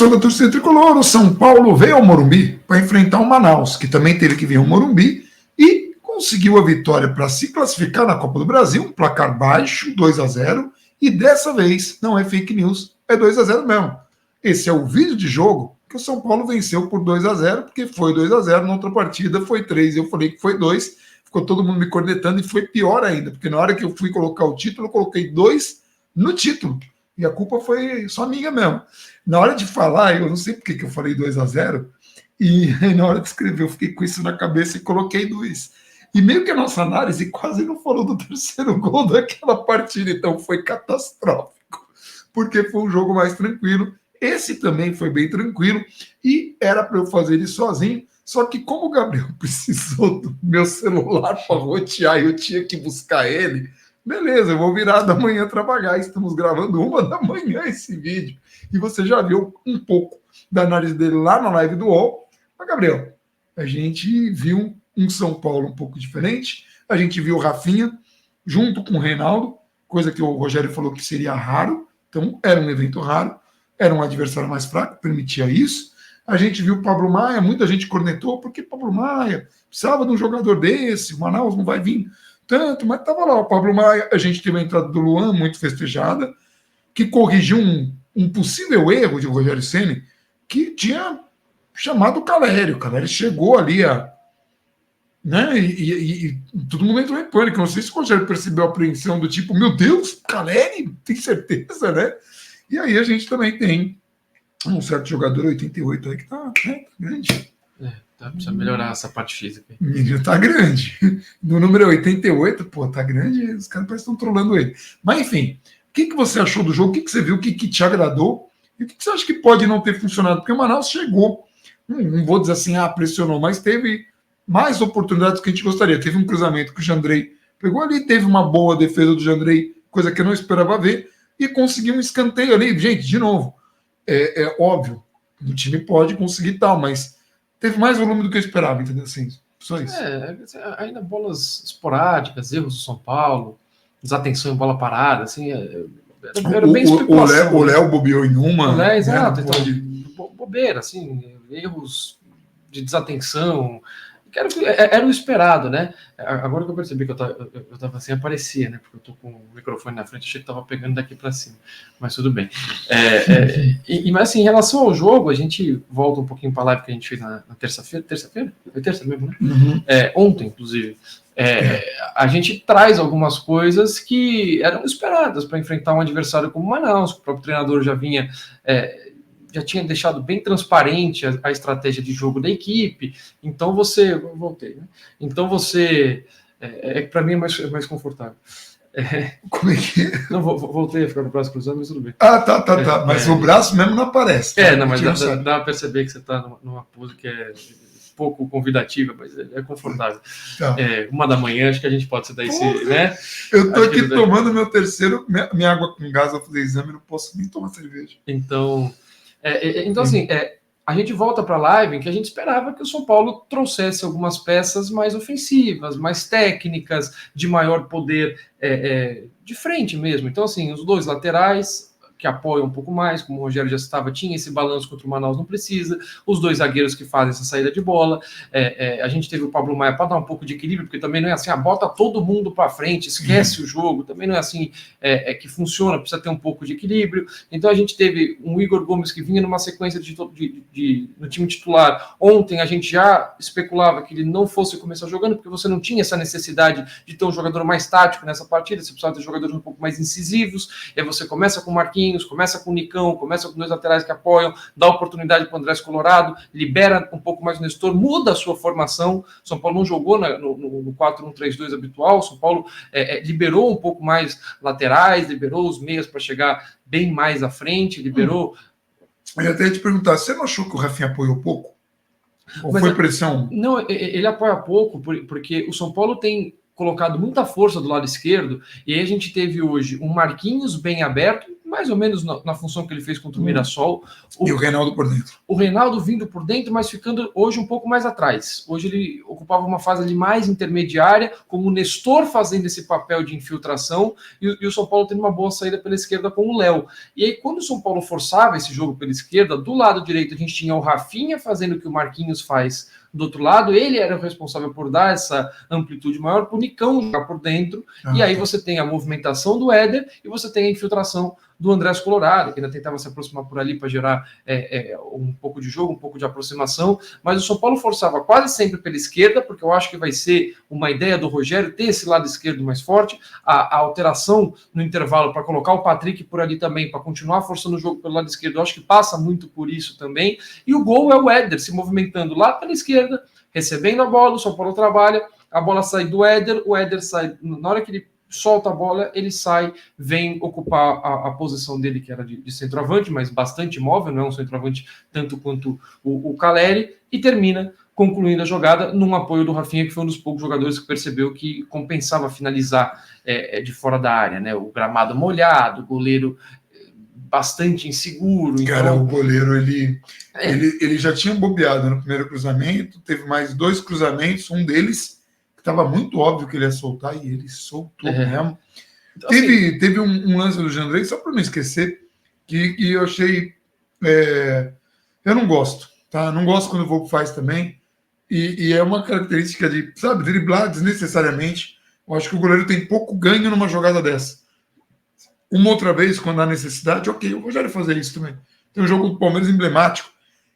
Atenção da torcida tricolor, o São Paulo veio ao Morumbi para enfrentar o Manaus, que também teve que vir ao Morumbi, e conseguiu a vitória para se classificar na Copa do Brasil, um placar baixo, 2-0, e dessa vez não é fake news, é 2-0 mesmo. Esse é o vídeo de jogo que o São Paulo venceu por 2-0, porque foi 2-0, na outra partida foi 3, eu falei que foi 2, ficou todo mundo me cornetando, e foi pior ainda, porque na hora que eu fui colocar o título, eu coloquei 2 no título, e a culpa foi só minha mesmo. Na hora de falar, eu não sei porque que eu falei 2-0, e na hora de escrever eu fiquei com isso na cabeça e coloquei 2. E meio que a nossa análise quase não falou do terceiro gol daquela partida, então foi catastrófico, porque foi um jogo mais tranquilo. Esse também foi bem tranquilo, e era para eu fazer ele sozinho, só que como o Gabriel precisou do meu celular para rotear e eu tinha que buscar ele, beleza, eu vou virar da manhã trabalhar. Estamos gravando 1h esse vídeo. E você já viu um pouco da análise dele lá na live do UOL. Mas, Gabriel, a gente viu um São Paulo um pouco diferente. A gente viu o Rafinha junto com o Reinaldo, coisa que o Rogério falou que seria raro. Então, era um evento raro. Era um adversário mais fraco, permitia isso. A gente viu o Pablo Maia, muita gente cornetou, porque Pablo Maia precisava de um jogador desse, o Manaus não vai vir tanto, mas estava lá o Pablo Maia. A gente teve a entrada do Luan, muito festejada, que corrigiu um possível erro de Rogério Ceni, que tinha chamado o Caleri. O Caleri chegou ali né, e todo mundo entrou em pânico. Não sei se o Rogério percebeu a apreensão do tipo, meu Deus, Caleri, tem certeza, né? E aí a gente também tem um certo jogador 88 aí que tá grande. Precisa melhorar essa parte física. O menino tá grande. No número 88, pô, tá grande, os caras parecem que estão trolando ele. Mas enfim, o que você achou do jogo? O que você viu? O que te agradou? E o que você acha que pode não ter funcionado? Porque o Manaus chegou, não vou dizer assim, pressionou, mas teve mais oportunidades que a gente gostaria. Teve um cruzamento que o Jandrei pegou ali, teve uma boa defesa do Jandrei, coisa que eu não esperava ver, e conseguiu um escanteio ali. Gente, de novo, é óbvio, o time pode conseguir tal, mas teve mais volume do que eu esperava, entendeu? Assim, só isso. Ainda bolas esporádicas, erros do São Paulo, desatenção em bola parada, assim, era bem especulação. O Léo bobeou em uma. Exato, então, bobeira, assim, erros de desatenção, era o esperado, né? Agora que eu percebi que eu tava assim, aparecia, né? Porque eu tô com o microfone na frente, achei que tava pegando daqui para cima, mas tudo bem. Mas assim, em relação ao jogo, a gente volta um pouquinho para a live que a gente fez na terça-feira. Terça-feira? Foi terça mesmo, né? Uhum. Ontem, inclusive. A gente traz algumas coisas que eram esperadas para enfrentar um adversário como o Manaus, que o próprio treinador já tinha deixado bem transparente a estratégia de jogo da equipe. Então voltei, né? Então para mim é mais confortável. Como é que é? Não, voltei a ficar no braço cruzado, mas tudo bem. Tá. Mas o braço mesmo não aparece. Tá? Não, mas dá pra perceber que você tá numa pose que é pouco convidativa, mas é confortável. Tá. 1h, acho que a gente pode ser daí, né? Eu tô aqui tomando meu terceiro, minha água com gás, eu fazer exame, não posso nem tomar cerveja. Então assim, a gente volta para a live em que a gente esperava que o São Paulo trouxesse algumas peças mais ofensivas, mais técnicas, de maior poder de frente mesmo. Então, assim, os dois laterais que apoiam um pouco mais, como o Rogério já estava, tinha esse balanço contra o Manaus, não precisa, os dois zagueiros que fazem essa saída de bola, a gente teve o Pablo Maia para dar um pouco de equilíbrio, porque também não é assim, bota todo mundo para frente, esquece o jogo, também não é assim que funciona, precisa ter um pouco de equilíbrio. Então a gente teve um Igor Gomes que vinha numa sequência no time titular. Ontem a gente já especulava que ele não fosse começar jogando, porque você não tinha essa necessidade de ter um jogador mais tático nessa partida, você precisava ter jogadores um pouco mais incisivos, e aí você começa com o Marquinhos, começa com o Nicão, começa com dois laterais que apoiam, dá oportunidade para o Andrés Colorado, libera um pouco mais o Nestor, muda a sua formação. São Paulo não jogou no 4-1-3-2 habitual, São Paulo liberou um pouco mais laterais, liberou os meias para chegar bem mais à frente, liberou... Eu até ia te perguntar, você não achou que o Rafinha apoiou pouco? Ou foi pressão? Não, ele apoia pouco, porque o São Paulo tem colocado muita força do lado esquerdo, e aí a gente teve hoje um Marquinhos bem aberto, mais ou menos na função que ele fez contra o Mirassol. E o Reinaldo por dentro. O Reinaldo vindo por dentro, mas ficando hoje um pouco mais atrás. Hoje ele ocupava uma fase ali mais intermediária, como o Nestor fazendo esse papel de infiltração, e o São Paulo tendo uma boa saída pela esquerda com o Léo. E aí, quando o São Paulo forçava esse jogo pela esquerda, do lado direito a gente tinha o Rafinha fazendo o que o Marquinhos faz do outro lado, ele era o responsável por dar essa amplitude maior para o Nicão jogar por dentro, e aí você tem a movimentação do Éder e você tem a infiltração do Andrés Colorado, que ainda tentava se aproximar por ali para gerar um pouco de jogo, um pouco de aproximação, mas o São Paulo forçava quase sempre pela esquerda, porque eu acho que vai ser uma ideia do Rogério ter esse lado esquerdo mais forte, a alteração no intervalo para colocar o Patrick por ali também, para continuar forçando o jogo pelo lado esquerdo, eu acho que passa muito por isso também, e o gol é o Éder se movimentando lá pela esquerda, recebendo a bola, o São Paulo trabalha, a bola sai do Éder, o Éder sai, na hora que ele solta a bola, ele sai, vem ocupar a posição dele, que era de centroavante, mas bastante móvel, não é um centroavante tanto quanto o Caleri, e termina concluindo a jogada num apoio do Rafinha, que foi um dos poucos jogadores que percebeu que compensava finalizar de fora da área, né? O gramado molhado, o goleiro bastante inseguro. Cara, então... o goleiro, ele já tinha bobeado no primeiro cruzamento, teve mais 2 cruzamentos, um deles que estava muito óbvio que ele ia soltar, e ele soltou mesmo. Então, teve um lance do Jandrei, só para não esquecer, que eu achei... eu não gosto, tá? Não gosto quando o Volpe faz também, e é uma característica de, sabe, driblar desnecessariamente. Eu acho que o goleiro tem pouco ganho numa jogada dessa. Uma outra vez, quando há necessidade, ok, o Rogério fazer isso também. Tem um jogo do Palmeiras emblemático,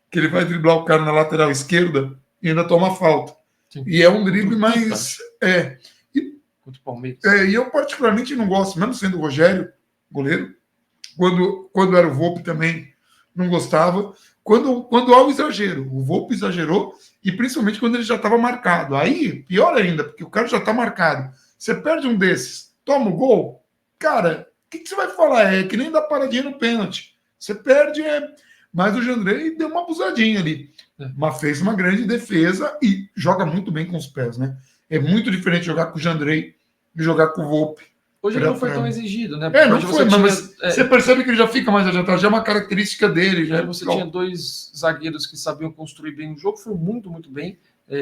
que ele vai driblar o cara na lateral esquerda e ainda toma falta. Sim. E é um drible mais... Contra o Palmeiras. E eu particularmente não gosto, mesmo sendo o Rogério, goleiro, quando era o Volpe também não gostava. Quando há o exagero, o Volpe exagerou, e principalmente quando ele já estava marcado. Aí, pior ainda, porque o cara já está marcado. Você perde um desses, toma o gol, cara... O que você vai falar? É que nem dar paradinha no pênalti. Você perde, mas o Jandrei deu uma abusadinha ali. Mas fez uma grande defesa e joga muito bem com os pés, né? É muito diferente jogar com o Jandrei e jogar com o Volpe. Hoje ele não foi tão exigido, né? Não foi, mas você percebe que ele já fica mais adiantado, já é uma característica dele. Já você tinha 2 zagueiros que sabiam construir bem o jogo, foi muito, muito bem,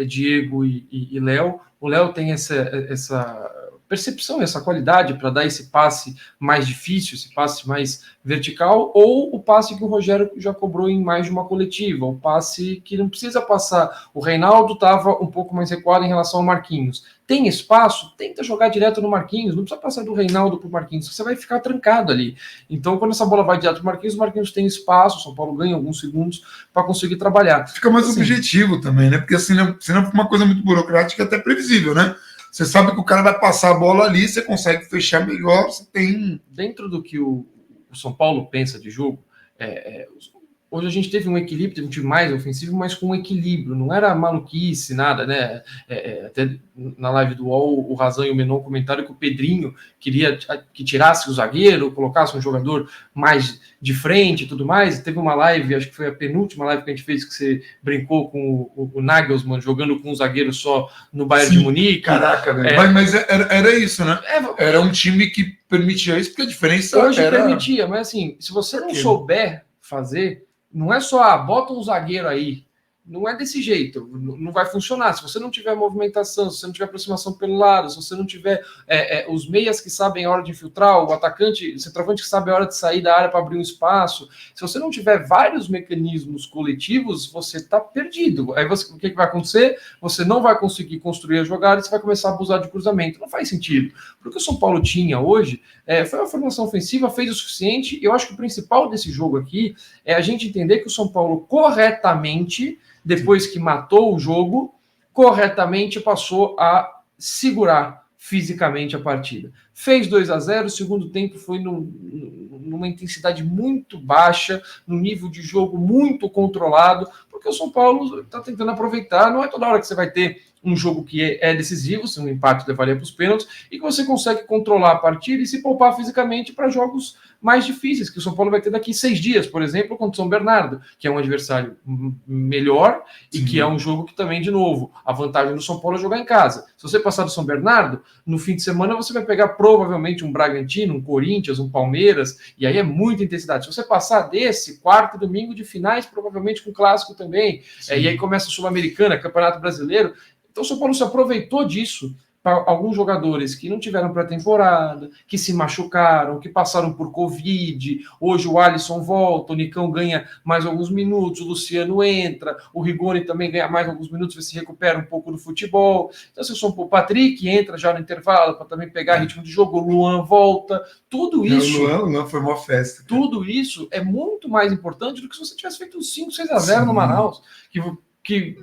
Diego e Léo. O Léo tem essa percepção, essa qualidade para dar esse passe mais difícil, esse passe mais vertical, ou o passe que o Rogério já cobrou em mais de uma coletiva, o passe que não precisa passar. O Reinaldo estava um pouco mais recuado em relação ao Marquinhos. Tem espaço? Tenta jogar direto no Marquinhos, não precisa passar do Reinaldo para o Marquinhos, você vai ficar trancado ali. Então, quando essa bola vai direto para o Marquinhos tem espaço, o São Paulo ganha alguns segundos para conseguir trabalhar. Fica mais objetivo também, né? Porque assim, senão fica uma coisa muito burocrática e até previsível, né? Você sabe que o cara vai passar a bola ali, você consegue fechar melhor, você tem... Dentro do que o São Paulo pensa de jogo, hoje a gente teve um equilíbrio, teve um time mais ofensivo, mas com um equilíbrio, não era maluquice, nada, né? Até na live do UOL, o Razão e o Menon comentaram que o Pedrinho queria que tirasse o zagueiro, colocasse um jogador mais de frente e tudo mais. Teve uma live, acho que foi a penúltima live que a gente fez, que você brincou com o Nagelsmann, jogando com um zagueiro só no Bayern de Munique. Caraca, velho. Mas era isso, né? Era um time que permitia isso, porque a diferença hoje permitia, mas assim, se você não souber fazer... Não é só, bota um zagueiro aí. Não é desse jeito. Não vai funcionar. Se você não tiver movimentação, se você não tiver aproximação pelo lado, se você não tiver os meias que sabem a hora de infiltrar, o atacante, o centroavante que sabe a hora de sair da área para abrir um espaço, se você não tiver vários mecanismos coletivos, você está perdido. Aí o que vai acontecer? Você não vai conseguir construir a jogada e você vai começar a abusar de cruzamento. Não faz sentido. Porque o São Paulo tinha hoje foi uma formação ofensiva, fez o suficiente. Eu acho que o principal desse jogo aqui é a gente entender que o São Paulo corretamente, depois que matou o jogo, corretamente passou a segurar fisicamente a partida. Fez 2-0, o segundo tempo foi numa intensidade muito baixa, num nível de jogo muito controlado, porque o São Paulo está tentando aproveitar, não é toda hora que você vai ter um jogo que é decisivo, se um empate levaria para os pênaltis, e que você consegue controlar a partida e se poupar fisicamente para jogos mais difíceis, que o São Paulo vai ter daqui 6 dias, por exemplo, contra o São Bernardo, que é um adversário melhor e que é um jogo que também, de novo, a vantagem do São Paulo é jogar em casa. Se você passar do São Bernardo, no fim de semana você vai pegar provavelmente um Bragantino, um Corinthians, um Palmeiras, e aí é muita intensidade. Se você passar desse, quarto e domingo de finais, provavelmente com clássico também, e aí começa a Sul-Americana, Campeonato Brasileiro. Então o São Paulo se aproveitou disso para alguns jogadores que não tiveram pré-temporada, que se machucaram, que passaram por Covid. Hoje o Alisson volta, o Nicão ganha mais alguns minutos, o Luciano entra, o Rigoni também ganha mais alguns minutos, se recupera um pouco do futebol. Então, se o Patrick entra já no intervalo para também pegar ritmo de jogo, o Luan volta. Tudo isso. O Luan foi uma festa. Cara. Tudo isso é muito mais importante do que se você tivesse feito 5-6-0 no Manaus. O que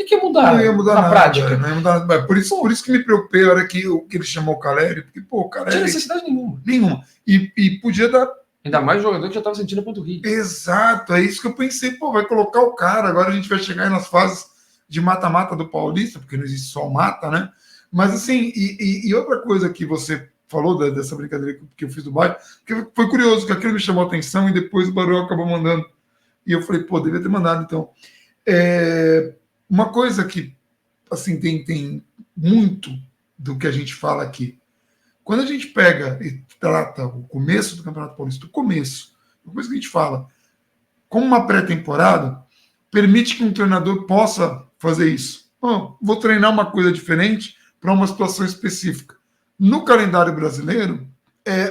ia mudar? Não ia mudar na nada, prática? Não ia mudar nada. Por isso que me preocupei a hora que ele chamou o Caleri, porque, o Caleri... Não tinha necessidade nenhuma. Nenhuma. E podia dar... Ainda mais o jogador que já estava sentindo a panturrilha. Exato, é isso que eu pensei. Vai colocar o cara, agora a gente vai chegar nas fases de mata-mata do Paulista, porque não existe só mata, né? Mas, assim, e outra coisa que você falou dessa brincadeira que eu fiz do bairro, que foi curioso, que aquilo me chamou a atenção e depois o Barulho acabou mandando. E eu falei, devia ter mandado, então... uma coisa que assim tem muito do que a gente fala aqui. Quando a gente pega e trata o começo do Campeonato Paulista, uma coisa que a gente fala, como uma pré-temporada, permite que um treinador possa fazer isso. Vou treinar uma coisa diferente para uma situação específica. No calendário brasileiro,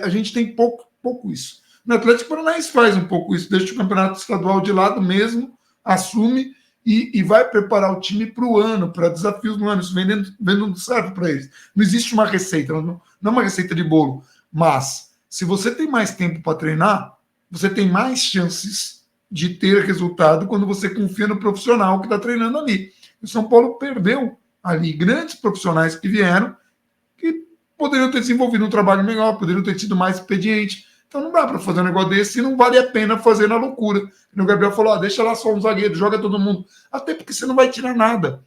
a gente tem pouco isso. No Atlético Paranaense faz um pouco isso, deixa o campeonato estadual de lado mesmo, assume e vai preparar o time para o ano, para desafios no ano. Isso vendendo serve para eles. Não existe uma receita, não é uma receita de bolo. Mas, se você tem mais tempo para treinar, você tem mais chances de ter resultado quando você confia no profissional que está treinando ali. O São Paulo perdeu ali grandes profissionais que vieram, que poderiam ter desenvolvido um trabalho melhor, poderiam ter tido mais expediente. Então não dá para fazer um negócio desse e não vale a pena fazer na loucura. E o Gabriel falou, deixa lá só um zagueiro, joga todo mundo. Até porque você não vai tirar nada.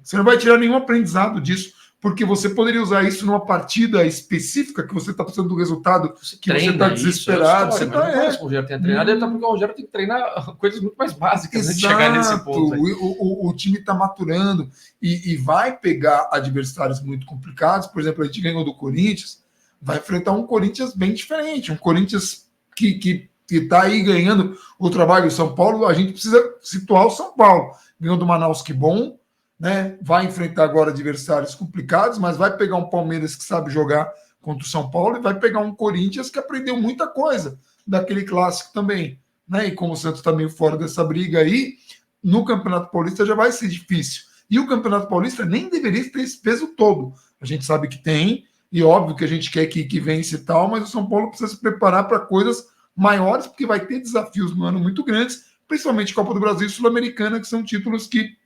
Você não vai tirar nenhum aprendizado disso. Porque você poderia usar isso numa partida específica que você está precisando do resultado, que você está desesperado. Você tá, o Rogério tem treinado, porque o Rogério tem que treinar coisas muito mais básicas antes de chegar nesse ponto. O time está maturando e vai pegar adversários muito complicados. Por exemplo, a gente ganhou do Corinthians, vai enfrentar um Corinthians bem diferente, um Corinthians que está aí ganhando o trabalho do São Paulo. A gente precisa situar o São Paulo. Ganhou do Manaus, que bom, né? Vai enfrentar agora adversários complicados, mas vai pegar um Palmeiras que sabe jogar contra o São Paulo e vai pegar um Corinthians que aprendeu muita coisa daquele clássico também, né? E como o Santos está meio fora dessa briga aí, no Campeonato Paulista já vai ser difícil. E o Campeonato Paulista nem deveria ter esse peso todo. A gente sabe que tem, e óbvio que a gente quer que vence e tal, mas o São Paulo precisa se preparar para coisas maiores, porque vai ter desafios no ano muito grandes, principalmente Copa do Brasil e Sul-Americana, que são títulos que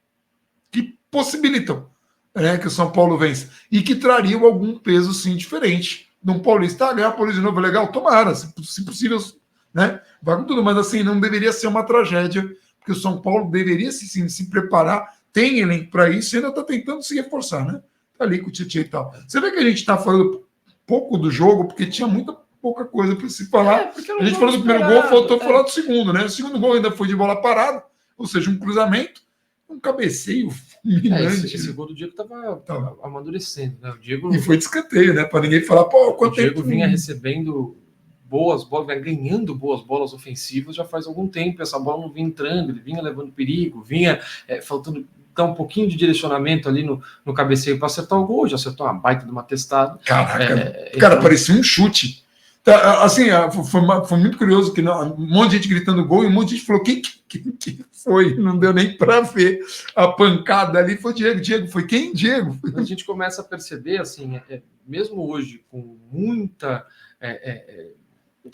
possibilitam, né, que o São Paulo vença. E que trariam algum peso, sim, diferente. Num Paulista, ganhar o Paulista de novo é legal? Tomara, se possível, né? Vai com tudo, mas assim, não deveria ser uma tragédia, porque o São Paulo deveria sim, se preparar, tem elenco para isso e ainda está tentando se reforçar, né? Ali com o Tietchan e tal. Você vê que a gente está falando pouco do jogo, porque tinha pouca coisa para se falar. A gente falou do primeiro gol, faltou falar do segundo, né? O segundo gol ainda foi de bola parada, ou seja, um cruzamento, um cabeceio fulminante. Esse gol do Diego estava amadurecendo, né? O Diego... E foi de escanteio, né? Para ninguém falar, quanto tempo... O Diego vinha recebendo boas bolas, ganhando boas bolas ofensivas já faz algum tempo. Essa bola não vinha entrando, ele vinha levando perigo, vinha faltando dar um pouquinho de direcionamento ali no cabeceio para acertar o gol, já acertou uma baita de uma testada. Caraca, cara, parecia um chute. Tá, assim, foi muito curioso que um monte de gente gritando gol e um monte de gente falou, quem foi? Não deu nem para ver a pancada ali, foi Diego. Diego, foi quem? Diego. A gente começa a perceber, assim, mesmo hoje, com muita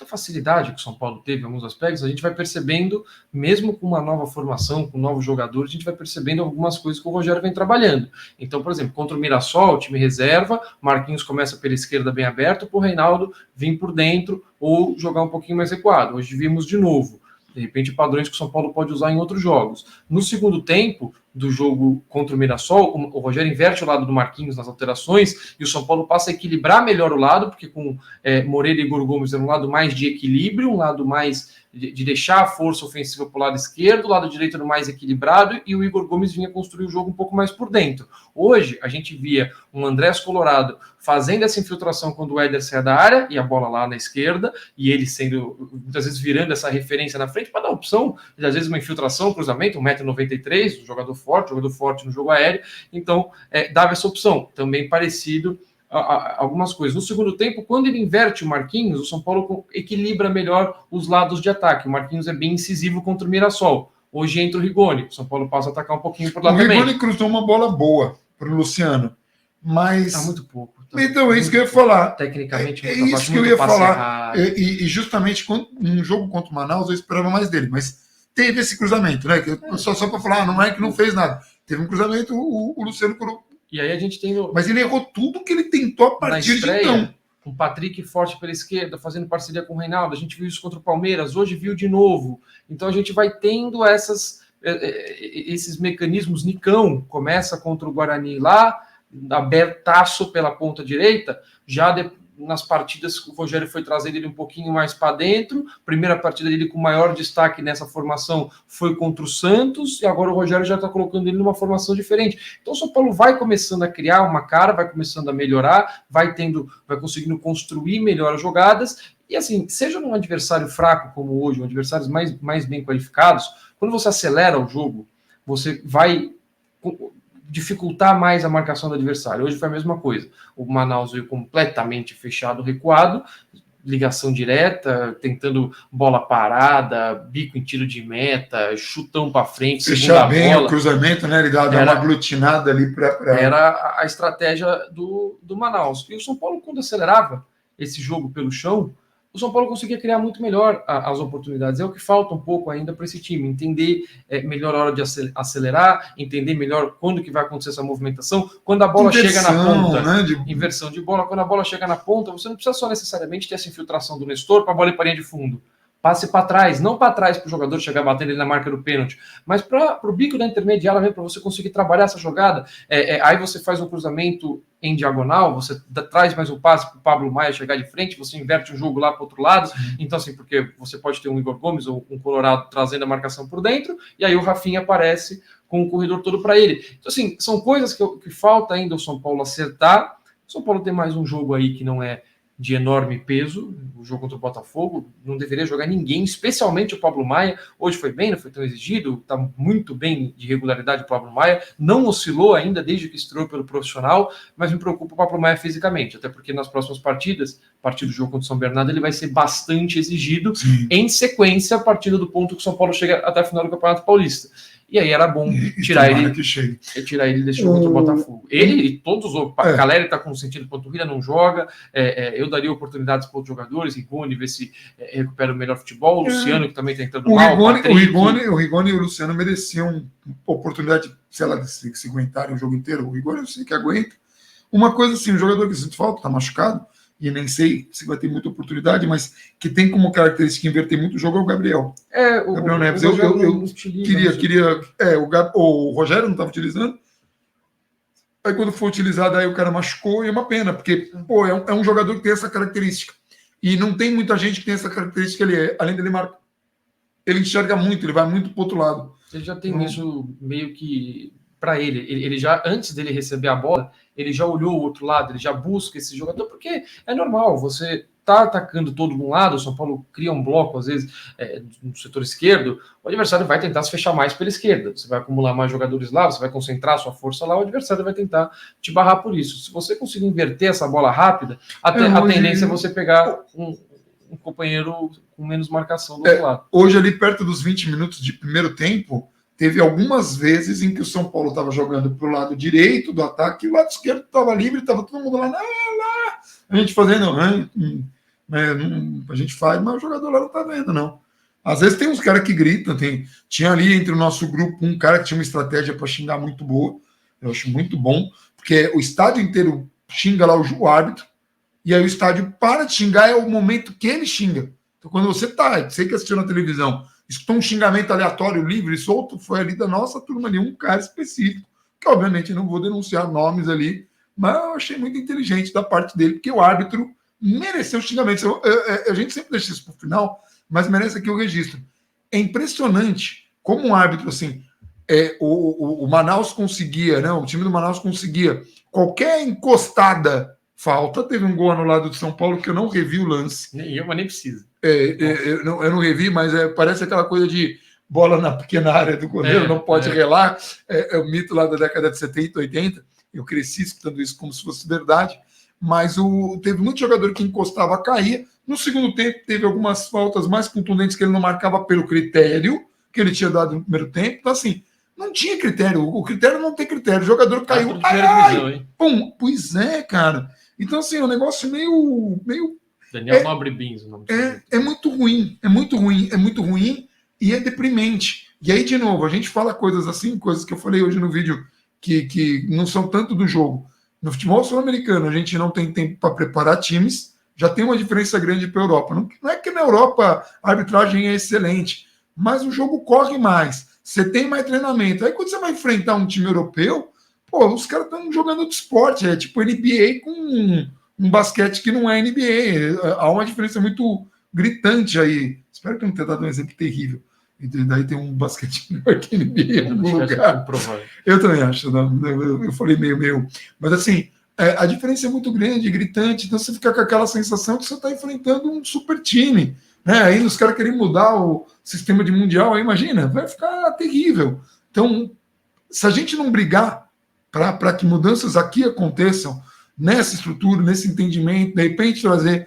facilidade que o São Paulo teve em alguns aspectos, a gente vai percebendo, mesmo com uma nova formação, com novos jogadores, a gente vai percebendo algumas coisas que o Rogério vem trabalhando. Então, por exemplo, contra o Mirassol, o time reserva, Marquinhos começa pela esquerda bem aberto, para o Reinaldo vir por dentro ou jogar um pouquinho mais recuado. Hoje vimos de novo, de repente, padrões que o São Paulo pode usar em outros jogos. No segundo tempo, do jogo contra o Mirassol, o Rogério inverte o lado do Marquinhos nas alterações e o São Paulo passa a equilibrar melhor o lado, porque com Moreira e Igor Gomes era um lado mais de equilíbrio, um lado mais de deixar a força ofensiva para o lado esquerdo, o lado direito era mais equilibrado e o Igor Gomes vinha construir o jogo um pouco mais por dentro. Hoje, a gente via um Andrés Colorado fazendo essa infiltração quando o Éder saia da área e a bola lá na esquerda, e ele sendo, muitas vezes, virando essa referência na frente para dar opção, e às vezes uma infiltração, um cruzamento, 1,93 m, um jogador forte no jogo aéreo, então dava essa opção, também parecido algumas coisas. No segundo tempo, quando ele inverte o Marquinhos, o São Paulo equilibra melhor os lados de ataque. O Marquinhos é bem incisivo contra o Mirassol. Hoje entra o Rigoni. O São Paulo passa a atacar um pouquinho por lá também. O Rigoni cruzou uma bola boa para o Luciano, mas... Tá muito pouco. Então, é isso que eu ia falar. Tecnicamente, é isso que eu ia falar. E justamente num jogo contra o Manaus, eu esperava mais dele, mas teve esse cruzamento, né? Só para falar, não é que não fez nada. Teve um cruzamento, o Luciano curou. E aí a gente tem... Mas ele errou tudo que ele tentou a partir de então. Um Patrick forte pela esquerda, fazendo parceria com o Reinaldo. A gente viu isso contra o Palmeiras, hoje viu de novo. Então a gente vai tendo esses mecanismos. Nicão começa contra o Guarani lá, abertaço pela ponta direita, nas partidas que o Rogério foi trazendo ele um pouquinho mais para dentro. Primeira partida dele com maior destaque nessa formação foi contra o Santos, e agora o Rogério já está colocando ele numa formação diferente. Então o São Paulo vai começando a criar uma cara, vai começando a melhorar, vai conseguindo construir melhor as jogadas, e assim, seja num adversário fraco como hoje, um adversários mais bem qualificados, quando você acelera o jogo, você vai dificultar mais a marcação do adversário. Hoje foi a mesma coisa. O Manaus veio completamente fechado, recuado, ligação direta, tentando bola parada, bico em tiro de meta, chutão para frente, fechar bem bola. O cruzamento, né? Ele dá uma aglutinada ali para... Era a estratégia do Manaus. E o São Paulo, quando acelerava esse jogo pelo chão, o São Paulo conseguia criar muito melhor as oportunidades. É o que falta um pouco ainda para esse time, entender melhor a hora de acelerar, entender melhor quando que vai acontecer essa movimentação, quando a bola chega na ponta, né? Inversão de bola, quando a bola chega na ponta, você não precisa só necessariamente ter essa infiltração do Nestor para a bola ir para a linha de fundo. Passe para trás, não para trás para o jogador chegar batendo ele na marca do pênalti, mas para o bico da intermediária mesmo, para você conseguir trabalhar essa jogada. Aí você faz um cruzamento em diagonal, você traz mais um passe para o Pablo Maia chegar de frente, você inverte o jogo lá para o outro lado. Então, assim, porque você pode ter um Igor Gomes ou um Colorado trazendo a marcação por dentro, e aí o Rafinha aparece com o corredor todo para ele. Então, assim, são coisas que falta ainda o São Paulo acertar. O São Paulo tem mais um jogo aí que não é de enorme peso, o jogo contra o Botafogo, não deveria jogar ninguém, especialmente o Pablo Maia. Hoje foi bem, não foi tão exigido, está muito bem de regularidade o Pablo Maia, não oscilou ainda desde que estreou pelo profissional, mas me preocupa o Pablo Maia fisicamente, até porque nas próximas partidas, a partir do jogo contra o São Bernardo, ele vai ser bastante exigido. Sim. Em sequência, a partir do ponto que o São Paulo chega até a final do Campeonato Paulista. E aí era bom tirar ele desse jogo contra o Botafogo. Ele e todos os outros. Caleri está com sentido de panturrilha, não joga. Eu daria oportunidades para outros jogadores. Rigoni, ver se recupera o melhor futebol. O Luciano, que também está entrando mal. O Rigoni e o Luciano mereciam oportunidade, sei lá, de se aguentarem o jogo inteiro. O Rigoni eu sei que aguenta. Uma coisa assim, um jogador que sente falta, está machucado, e nem sei se vai ter muita oportunidade, mas que tem como característica inverter muito o jogo é o Gabriel. O Gabriel Neves. O Rogério não estava utilizando. Aí quando for utilizado, aí o cara machucou, e é uma pena, porque é um jogador que tem essa característica. E não tem muita gente que tem essa característica, além dele marcar. Ele enxerga muito, ele vai muito para o outro lado. Ele já tem isso meio que para ele. Ele já, antes dele receber a bola, ele já olhou o outro lado, ele já busca esse jogador, porque é normal, você tá atacando todo de um lado, o São Paulo cria um bloco, às vezes, no setor esquerdo, o adversário vai tentar se fechar mais pela esquerda, você vai acumular mais jogadores lá, você vai concentrar sua força lá, o adversário vai tentar te barrar por isso. Se você conseguir inverter essa bola rápida, a tendência é você pegar um companheiro com menos marcação do outro lado. Hoje, ali perto dos 20 minutos de primeiro tempo, teve algumas vezes em que o São Paulo estava jogando para o lado direito do ataque e o lado esquerdo estava livre, estava todo mundo lá, a gente fazendo, a gente faz, mas o jogador lá não está vendo, não. Às vezes tem uns caras que gritam, tinha ali entre o nosso grupo um cara que tinha uma estratégia para xingar muito boa, eu acho muito bom, porque o estádio inteiro xinga lá o árbitro, e aí o estádio para de xingar, é o momento que ele xinga. Então quando você que assistiu na televisão, escutou um xingamento aleatório, livre, solto, foi ali da nossa turma ali, um cara específico, que obviamente eu não vou denunciar nomes ali, mas eu achei muito inteligente da parte dele, porque o árbitro mereceu xingamentos. A gente sempre deixa isso para o final, mas merece aqui o registro. É impressionante como um árbitro, assim, o Manaus conseguia, né? O time do Manaus conseguia qualquer encostada falta. Teve um gol anulado do São Paulo que eu não revi o lance. Nem eu, mas nem preciso. Eu não revi, mas parece aquela coisa de bola na pequena área do goleiro, não pode relar. É o mito lá da década de 70, 80. Eu cresci escutando isso como se fosse verdade. Mas teve muito jogador que encostava, caía. No segundo tempo, teve algumas faltas mais contundentes que ele não marcava pelo critério que ele tinha dado no primeiro tempo. Então, assim, não tinha critério. O critério não tem critério. O jogador caiu. Pum! Pois é, cara. Então, assim, é um negócio meio Daniel Nobre Bins, o nome é muito ruim. É muito ruim. É muito ruim e é deprimente. E aí, de novo, a gente fala coisas assim, coisas que eu falei hoje no vídeo que não são tanto do jogo. No futebol sul-americano, a gente não tem tempo para preparar times, já tem uma diferença grande para a Europa. Não é que na Europa a arbitragem é excelente, mas o jogo corre mais, você tem mais treinamento. Aí quando você vai enfrentar um time europeu, pô, os caras estão jogando de esporte, é tipo NBA com um basquete que não é NBA. Há uma diferença muito gritante aí. Espero que não tenha dado um exemplo terrível. E daí tem um basquete melhor que NBA em algum lugar. Eu também acho. Eu falei meio. Mas assim, a diferença é muito grande, gritante. Então você fica com aquela sensação que você está enfrentando um super time. Né? Aí os caras querem mudar o sistema de mundial, aí imagina, vai ficar terrível. Então, se a gente não brigar para que mudanças aqui aconteçam, nessa estrutura, nesse entendimento, de repente trazer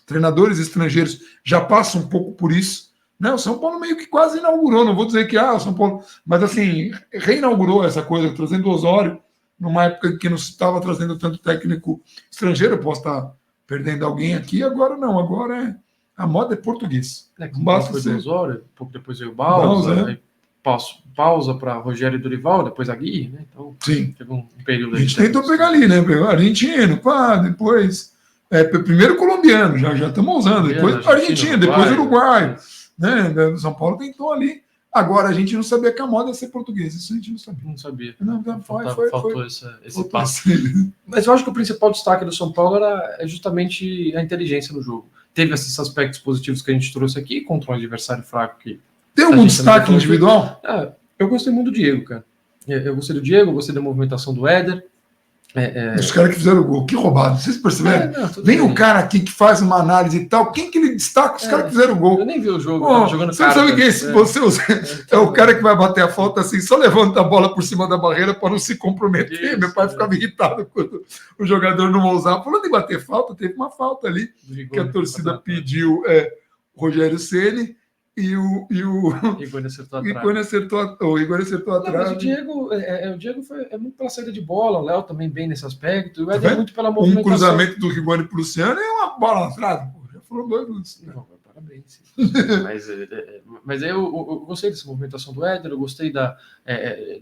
treinadores estrangeiros já passa um pouco por isso. Né? O São Paulo meio que quase inaugurou, não vou dizer que o São Paulo, mas assim, reinaugurou essa coisa, trazendo o Osório, numa época em que não se estava trazendo tanto técnico estrangeiro. Eu posso estar perdendo alguém aqui, agora não, agora a moda é português. Basta ser... Osório, um pouco depois veio o Balsa, aí pausa para Rogério e Dorival, depois a Gui, né? Então, sim. Teve um período. A gente tentou pegar ali, né? Argentino, depois primeiro colombiano, já estamos usando, depois argentino, depois uruguaio, né? São Paulo tentou ali. Agora a gente não sabia que a moda ia ser português, isso a gente não sabia. Não sabia. Faltou esse passo. Mas eu acho que o principal destaque do São Paulo é justamente a inteligência no jogo. Teve esses aspectos positivos que a gente trouxe aqui contra um adversário fraco que. Tem algum destaque individual? Eu gostei muito do Diego, cara. Eu gostei do Diego, gostei da movimentação do Éder. Os caras que fizeram o gol, que roubado. Vocês perceberam? Vem o cara aqui que faz uma análise e tal. Quem que ele destaca? Os caras que fizeram o gol. Eu nem vi o jogo. Jogando você sabe que é o cara que vai bater a falta assim, só levanta a bola por cima da barreira para não se comprometer. Isso, meu pai ficava irritado quando o jogador não ousava. Falando em bater falta, teve uma falta ali que a torcida pediu o Rogério Ceni. E o Igor acertou atrás. O Diego é muito pela saída de bola, o Léo também bem nesse aspecto. O Éder é muito pela movimentação. Um cruzamento do Rigoni para o Luciano é uma bola na trave. Já foram 2 minutos. Parabéns. Mas eu gostei dessa movimentação do Éder, eu gostei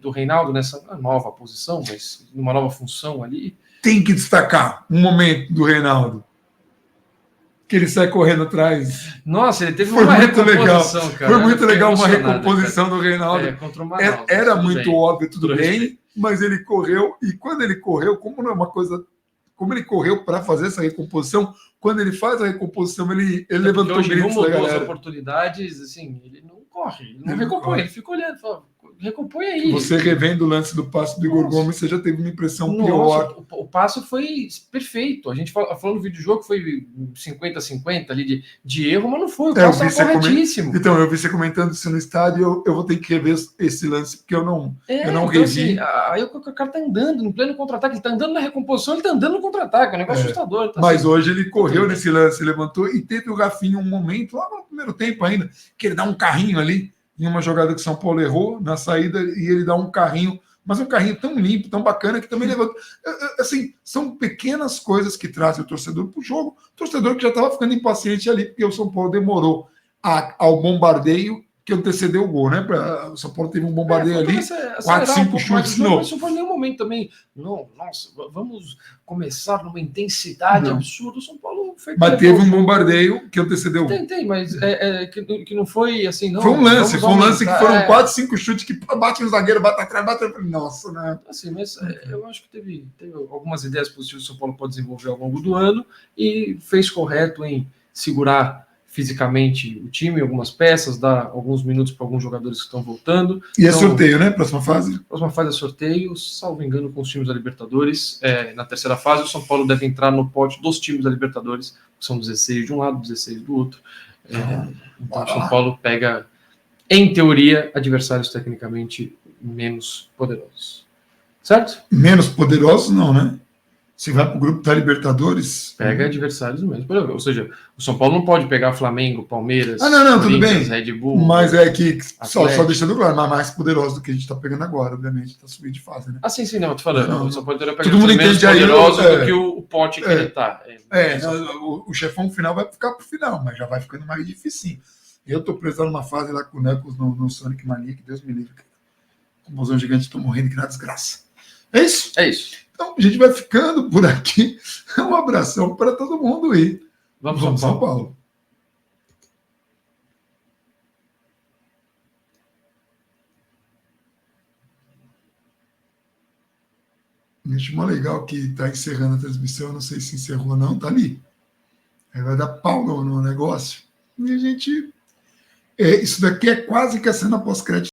do Reinaldo nessa nova posição, mas numa nova função ali. Tem que destacar um momento do Reinaldo. Que ele sai correndo atrás. Nossa, ele teve uma recomposição, cara. Foi muito legal uma recomposição do Reinaldo. Contra o Manaus, era muito óbvio, tudo bem, mas ele correu, e quando ele correu, como não é uma coisa... Como ele correu para fazer essa recomposição, quando ele faz a recomposição, ele levantou o grito da galera. As oportunidades, assim, ele não corre, ele não recompõe, ele fica olhando, fala, recompõe aí. Você revendo o lance do passe do Igor Gomes, você já teve uma impressão pior. O passe foi perfeito. A gente falando no vídeo do jogo, foi 50-50 ali de erro, mas não foi. O passe estava corretíssimo. Então, eu vi você comentando isso no estádio, eu vou ter que rever esse lance, porque eu não revi. Assim, aí o cara tá andando no pleno contra-ataque, ele tá andando na recomposição, ele tá andando no contra-ataque, é um negócio assustador. Tá mas assim, hoje ele correu nesse lance, levantou, e teve o Rafinha um momento, lá no primeiro tempo ainda, que ele dá um carrinho ali, em uma jogada que o São Paulo errou na saída, e ele dá um carrinho, mas um carrinho tão limpo, tão bacana, que também levanta. Assim, são pequenas coisas que trazem o torcedor para o jogo, o torcedor que já estava ficando impaciente ali, porque o São Paulo demorou ao bombardeio que antecedeu o gol, né? O São Paulo teve um bombardeio ali, 4, 5 chutes de novo. Mas o São Paulo em nenhum momento também, não, nossa, vamos começar numa intensidade absurda. O São Paulo foi. Mas teve um bombardeio que antecedeu o gol. Tem, mas que não foi assim, não. Foi um lance que foram 4, 5 chutes que bate no zagueiro, bate atrás, bate atrás. Nossa, né? Assim, mas eu acho que teve algumas ideias positivas que o São Paulo pode desenvolver ao longo do ano e fez correto em segurar fisicamente o time, algumas peças, dar alguns minutos para alguns jogadores que estão voltando. E é sorteio, né? Próxima fase? Próxima fase é sorteio, salvo engano, com os times da Libertadores. Na terceira fase, o São Paulo deve entrar no pote dos times da Libertadores, que são 16 de um lado, 16 do outro. Então, o São Paulo pega, em teoria, adversários tecnicamente menos poderosos. Certo? Menos poderosos, não, né? Se vai para o grupo da Libertadores... Pega adversários mesmo. Ou seja, o São Paulo não pode pegar Flamengo, Palmeiras, tudo bem. Red Bull... Mas é que, só deixando claro, mas mais poderoso do que a gente está pegando agora, obviamente, está subindo de fase, né? Sim, não, eu tô falando. O São Paulo pegar todo mundo menos entende poderosos do que o pote que ele está. O chefão final vai ficar para o final, mas já vai ficando mais dificinho. Eu estou precisando uma fase lá com o Necos no Sonic Mania, que Deus me livre. Com o Mozão Gigante, estou morrendo que na desgraça. É isso? É isso. Então, a gente vai ficando por aqui. Um abração para todo mundo e vamos São Paulo. Gente, mó legal que está encerrando a transmissão. Eu não sei se encerrou ou não, tá ali. Aí vai dar pau no negócio. E a gente. Isso daqui é quase que a cena pós-crédito.